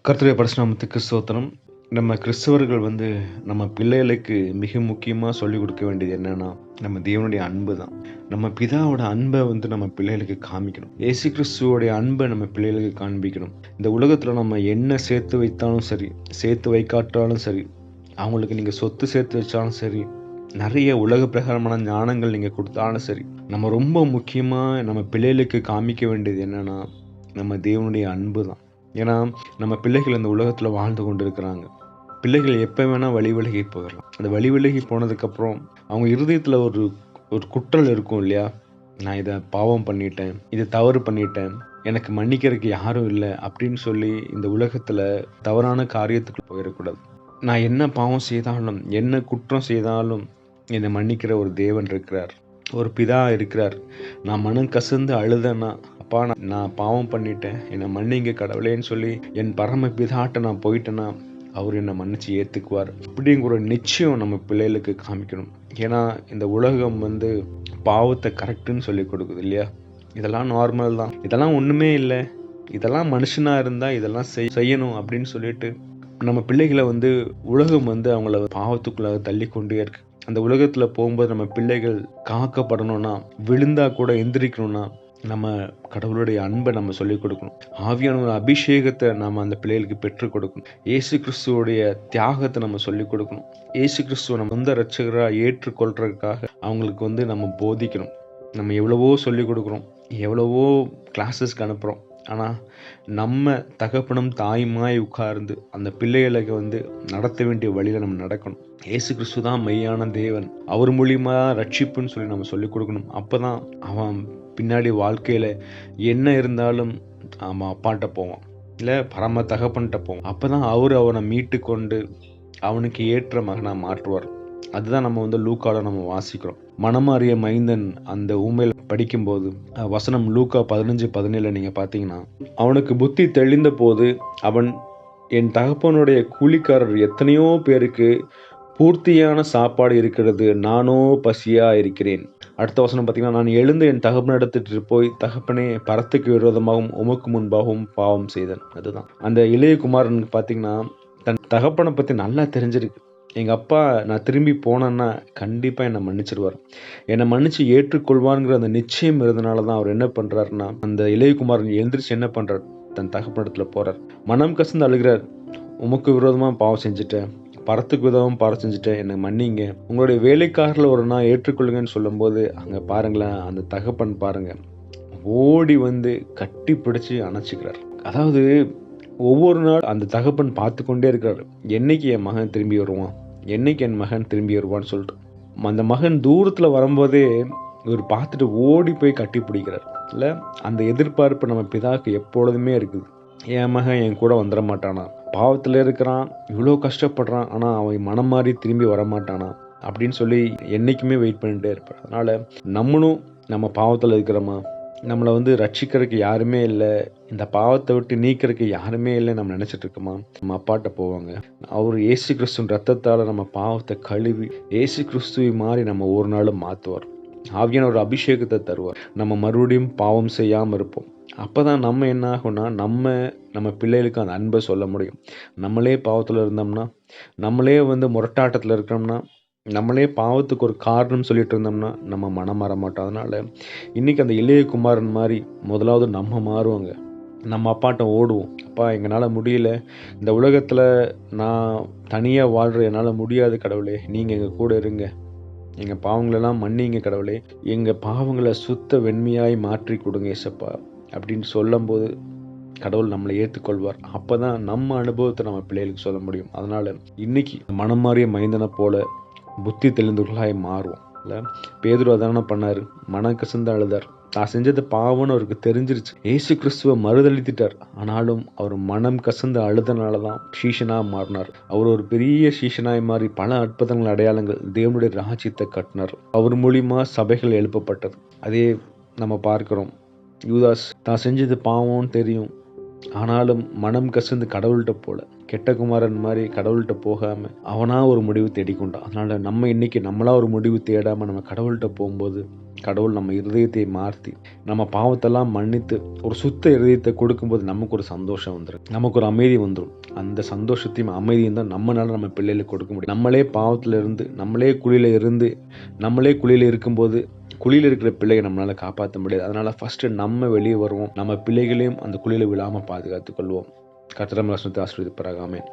கர்த்தருடைய பரிசுநாமத்துக்கு ஸ்தோத்திரம். நம்ம கிறிஸ்தவர்கள் நம்ம பிள்ளைகளுக்கு மிக முக்கியமா சொல்லிக் கொடுக்க வேண்டியது என்னன்னா, நம்ம தேவனுடைய அன்பு தான். நம்ம பிதாவோட அன்பை நம்ம பிள்ளைகளுக்கு காமிக்கணும். இயேசு கிறிஸ்துவோடைய அன்பை நம்ம பிள்ளைகளுக்கு காண்பிக்கணும். இந்த உலகத்துல நம்ம என்ன சேர்த்து வைத்தாலும் சரி, சேர்த்து வைக்காட்டாலும் சரி, அவங்களுக்கு நீங்க சொத்து சேர்த்து வச்சாலும் சரி, நிறைய உலக பிரகாரமான ஞானங்கள் நீங்க கொடுத்தாலும் சரி, நம்ம ரொம்ப முக்கியமா நம்ம பிள்ளைகளுக்கு காமிக்க வேண்டியது என்னன்னா, நம்ம தேவனுடைய அன்பு தான். ஏன்னா நம்ம பிள்ளைகள் இந்த உலகத்தில் வாழ்ந்து கொண்டு இருக்கிறாங்க. பிள்ளைகள் எப்போ வேணால் வழி விலகி போயிடலாம். அந்த வழி விலகி போனதுக்கப்புறம் அவங்க இருதயத்தில் ஒரு ஒரு குற்றல் இருக்கும் இல்லையா? நான் இதை பாவம் பண்ணிட்டேன், இதை தவறு பண்ணிட்டேன், எனக்கு மன்னிக்கிறதுக்கு யாரும் இல்லை அப்படின்னு சொல்லி இந்த உலகத்தில் தவறான காரியத்துக்கு போயிடக்கூடாது. நான் என்ன பாவம் செய்தாலும், என்ன குற்றம் செய்தாலும் என்னை மன்னிக்கிற ஒரு தேவன் இருக்கிறார், ஒரு பிதா இருக்கிறார். நான் மனம் கசந்து அழுதேன்னா, அப்பா நான் பாவம் பண்ணிட்டேன், என்னை மன்னிங்க கடவுளேன்னு சொல்லி என் பரம பிதாட்ட நான் போயிட்டேன்னா அவர் என்னை மன்னிச்சு ஏற்றுக்குவார் அப்படிங்கிற ஒரு நிச்சயம் நம்ம பிள்ளைகளுக்கு காமிக்கணும். ஏன்னா இந்த உலகம் பாவத்தை கரெக்டுன்னு சொல்லி கொடுக்குது இல்லையா? இதெல்லாம் நார்மல் தான், இதெல்லாம் ஒன்றுமே இல்லை, இதெல்லாம் மனுஷனாக இருந்தால் இதெல்லாம் செய்யணும் அப்படின்னு சொல்லிட்டு நம்ம பிள்ளைகளை உலகம் அவங்கள பாவத்துக்குள்ள தள்ளி கொண்டே இருக்கு. அந்த உலகத்தில் போகும்போது நம்ம பிள்ளைகள் காக்கப்படணும்னா, விழுந்தா கூட எந்திரிக்கணும்னா, நம்ம கடவுளுடைய அன்பை நம்ம சொல்லிக் கொடுக்கணும். ஆவியான ஒரு அபிஷேகத்தை நம்ம அந்த பிள்ளைகளுக்கு பெற்றுக் கொடுக்கணும். இயேசு கிறிஸ்துவோடைய தியாகத்தை நம்ம சொல்லிக் கொடுக்கணும். இயேசு கிறிஸ்துவ நம்ம சொந்த ரட்சகராக ஏற்றுக்கொள்றதுக்காக அவங்களுக்கு நம்ம போதிக்கணும். நம்ம எவ்வளவோ சொல்லிக் கொடுக்குறோம், எவ்வளவோ கிளாஸஸ்க்கு அனுப்புகிறோம். ஆனால் நம்ம தகப்பனும் தாயுமாய் உட்கார்ந்து அந்த பிள்ளைகளுக்கு நடத்த வேண்டிய வழியில் நம்ம நடக்கணும். இயேசு கிறிஸ்து தான் மெய்யான தேவன், அவர் மூலியமா ரட்சிப்புன்னு சொல்லி நம்ம சொல்லிக் கொடுக்கணும். அப்போ தான் அவன் பின்னாடி வாழ்க்கையில் என்ன இருந்தாலும் அவன் அப்பாட்ட போவான், இல்லை பரம தகப்பன்கிட்ட போவான். அப்போ தான் அவனை மீட்டு கொண்டு அவனுக்கு ஏற்ற மகனாக மாற்றுவார். அதுதான் நம்ம லூக்கால நம்ம வாசிக்கிறோம். மனமாறிய மைந்தன் அந்த ஊமையில் படிக்கும்போது வசனம் லூக்கா 15:17 நீங்கள் பார்த்தீங்கன்னா, அவனுக்கு புத்தி தெளிந்த போது அவன், என் தகப்பனுடைய கூலிக்காரர் எத்தனையோ பேருக்கு பூர்த்தியான சாப்பாடு இருக்கிறது, நானோ பசியா இருக்கிறேன். அடுத்த வசனம் பார்த்தீங்கன்னா, நான் எழுந்து என் தகப்பனிடத்திற்கு போய், தகப்பனே பரத்துக்கு விரோதமாகவும் உமக்கு முன்பாகவும் பாவம் செய்தேன். அதுதான் அந்த இளைய குமாரனுக்கு பார்த்தீங்கன்னா, தன் தகப்பனை பற்றி நல்லா தெரிஞ்சிருக்கு. எங்கள் அப்பா நான் திரும்பி போனேன்னா கண்டிப்பாக என்னை மன்னிச்சிடுவார், என்னை மன்னிச்சு ஏற்றுக்கொள்வாருங்கிற அந்த நிச்சயம் இருந்தனால தான் அவர் என்ன பண்ணுறாருன்னா, அந்த இளையகுமாரன் எழுந்திரிச்சு என்ன பண்ணுறார், தன் தகப்பனிடத்தில் போகிறார். மனம் கசந்து அழுகிறார், உமக்கு விரோதமாக பாவம் செஞ்சுட்டேன், பரத்துக்கு விரோதமாக பாவம் செஞ்சுட்டேன், என்னை மன்னிங்க, உங்களுடைய வேலைக்காரில் ஒரு நாள் ஏற்றுக்கொள்ளுங்கன்னு சொல்லும்போது அங்கே பாருங்களேன், அந்த தகப்பன் பாருங்கள் ஓடி கட்டி பிடிச்சி அணைச்சிக்கிறார். அதாவது ஒவ்வொரு நாள் அந்த தகப்பன் பார்த்து கொண்டே இருக்கிறார், என்னைக்கு என் மகன் திரும்பி வருவான், என்னைக்கு என் மகன் திரும்பி வருவான்னு சொல்லிட்டு. அந்த மகன் தூரத்தில் வரும்போதே இவர் பார்த்துட்டு ஓடி போய் கட்டி பிடிக்கிறார். இல்லை, அந்த எதிர்பார்ப்பு நம்ம பிதாவுக்கு எப்பொழுதுமே இருக்குது. என் மகன் என் கூட வந்துட மாட்டானா, பாவத்தில் இருக்கிறான், இவ்வளோ கஷ்டப்படுறான், ஆனால் அவன் மனம் மாறி திரும்பி வரமாட்டானா அப்படின்னு சொல்லி என்றைக்குமே வெயிட் பண்ணிகிட்டே இருப்பார். அதனால் நம்மளும் நம்ம பாவத்தில் இருக்கிறோமா, நம்மளை ரட்சிக்கிறதுக்கு யாருமே இல்லை, இந்த பாவத்தை விட்டு நீக்கிறதுக்கு யாருமே இல்லை நம்ம நினச்சிட்டு இருக்கோமா, நம்ம அப்பாட்ட போவாங்க. அவர் இயேசு கிறிஸ்துவின் ரத்தத்தால் நம்ம பாவத்தை கழுவி இயேசு கிறிஸ்துவை மாதிரி நம்ம ஒரு நாளும் மாற்றுவார். ஆவியான ஒரு அபிஷேகத்தை தருவார். நம்ம மறுபடியும் பாவம் செய்யாமல் இருப்போம். அப்போ தான் நம்ம என்ன ஆகும்னா, நம்ம பிள்ளைகளுக்கு அந்த அன்பை சொல்ல முடியும். நம்மளே பாவத்தில் இருந்தோம்னா, நம்மளே முரட்டாட்டத்தில் இருக்கிறோம்னா, நம்மளே பாவத்துக்கு ஒரு காரணம் சொல்லிட்டு இருந்தோம்னா நம்ம மனம் மாற மாட்டோம். அதனால் இன்றைக்கி அந்த இளைய குமாரன் மாதிரி முதலாவது நம்ம மாறுவோங்க. நம்ம அப்பாட்ட ஓடுவோம், அப்பா எங்களால் முடியல, இந்த உலகத்தில் நான் தனியாக வாழ்கிற என்னால் முடியாது கடவுளே, நீங்கள் எங்கள் கூட இருங்க, எங்கள் பாவங்களெல்லாம் மன்னிங்க கடவுளே, எங்கள் பாவங்களை சுத்த வெண்மையாய் மாற்றி கொடுங்க ஏசப்பா அப்படின்னு சொல்லும்போது கடவுள் நம்மளை ஏற்றுக்கொள்வார். அப்போ தான் நம்ம அனுபவத்தை நம்ம பிள்ளைகளுக்கு சொல்ல முடியும். அதனால் இன்றைக்கி மனம் மாறிய மைந்தனை போல புத்தி தெளிந்தவர்களாய் மாறுவோம். இல்லை, பேதுரு அதான பண்ணார், மனம் கசந்து அழுதார், தான் செஞ்சது பாவம்னு அவருக்கு தெரிஞ்சிருச்சு. இயேசு கிறிஸ்துவை மறுதளித்துட்டார், ஆனாலும் அவர் மனம் கசந்து அழுதனால தான் சீஷனாக மாறினார். அவர் ஒரு பெரிய சீஷனாய் மாறி பல அற்புதங்கள் அடையாளங்கள் தேவனுடைய ராஜ்யத்தை கட்டினார். அவர் மூலியமா சபைகள் எழுப்பப்பட்டது. அதே நம்ம பார்க்கிறோம், யூதாஸ் தான் செஞ்சது பாவம்னு தெரியும், ஆனாலும் மனம் கசந்து கடவுள்கிட்ட போல, கெட்ட குமாரன் மாதிரி கடவுள்கிட்ட போகாமல் அவனா ஒரு முடிவு தேடிக்கொண்டான். அதனால் நம்ம இன்னைக்கு நம்மளா ஒரு முடிவு தேடாமல் நம்ம கடவுள்கிட்ட போகும்போது கடவுள் நம்ம இருதயத்தை மாற்றி நம்ம பாவத்தெல்லாம் மன்னித்து ஒரு சுத்த இருதயத்தை கொடுக்கும்போது நமக்கு ஒரு சந்தோஷம் வந்துடும், நமக்கு ஒரு அமைதி வந்துடும். அந்த சந்தோஷத்தையும் அமைதியும் தான் நம்மளால நம்ம பிள்ளைகளுக்கு கொடுக்க முடியும். நம்மளே பாவத்தில் இருந்து நம்மளே குழியில் இருக்கும்போது குழியில் இருக்கிற பிள்ளையை நம்மளால காப்பாற்ற முடியாது. அதனால ஃபர்ஸ்ட் நம்ம வெளியே வருவோம், நம்ம பிள்ளைகளையும் அந்த குழியில் விழாமல் பாதுகாத்துக் கொள்வோம். கர்த்தர் நம்ம வசனத்தை ஆசீர்வதிப்பாராக. ஆமென்.